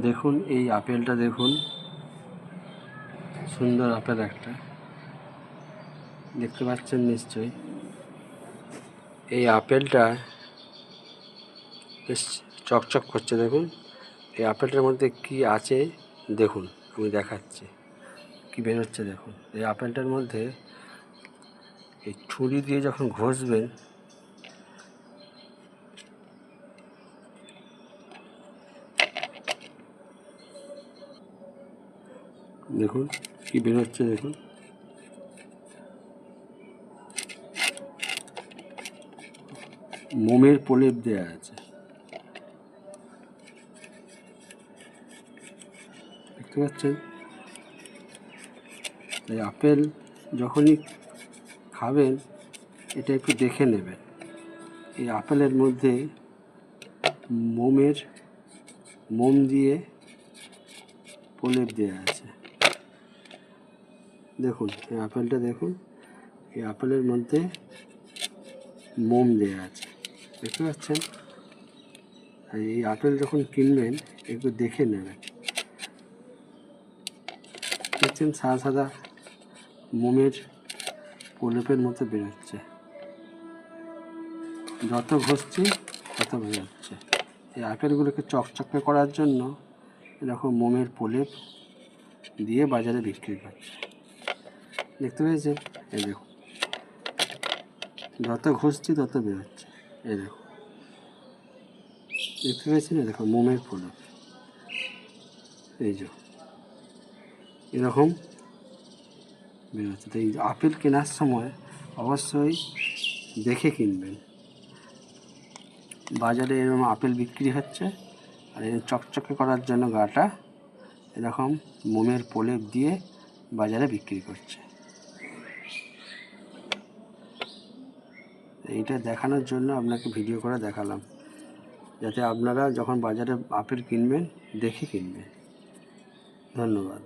দেখুন এই আপেলটা দেখুন, সুন্দর আপেল একটা, দেখতে পাচ্ছেন নিশ্চয়ই। এই আপেলটা বেশ চকচক করছে, দেখুন। এই আপেলটার মধ্যে কি আছে দেখুন, আমি দেখাচ্ছি কি বেরোচ্ছে দেখুন। এই আপেলটার মধ্যে এই ছুরি দিয়ে যখন ঘষবেন, দেখুন কি বেরোচ্ছে দেখুন। মোমের প্রলেপ দেওয়া আছে, দেখতে পাচ্ছেন। তাই আপেল যখনই খাবেন এটা একটু দেখে নেবেন। এই আপেলের মধ্যে মোম দিয়ে প্রলেপ দেওয়া আছে, দেখুন। এই আপেলটা দেখুন, এই আপেলের মধ্যে মোম দেওয়া আছে, দেখতে পাচ্ছেন। আর এই আপেল যখন কিনবেন একটু দেখে নেবেন। দেখছেন সাদা সাদা মোমের প্রলেপের মতো বেরোচ্ছে, যত ঘষছি তত বেরোচ্ছে। এই আপেলগুলোকে চকচকে করার জন্য এরকম মোমের প্রলেপ দিয়ে বাজারে বিক্রি করছে, দেখতে পেয়েছেন। এই দেখুন, যত ঘষছি তত বেরোচ্ছে, এই দেখুন, দেখতে পেয়েছেন। এই দেখুন মোমের প্রলেপ, এই যে এরকম বেরোচ্ছে। তো এই আপেল কেনার সময় অবশ্যই দেখে কিনবেন। বাজারে এরকম আপেল বিক্রি হচ্ছে, আর এই চকচকে করার জন্য গাটা এরকম মোমের প্রলেপ দিয়ে বাজারে বিক্রি করছে। এইটা দেখানোর জন্য আপনাকে ভিডিও করে দেখালাম, যাতে আপনারা যখন বাজারে আপেল কিনবেন দেখে কিনবেন। ধন্যবাদ।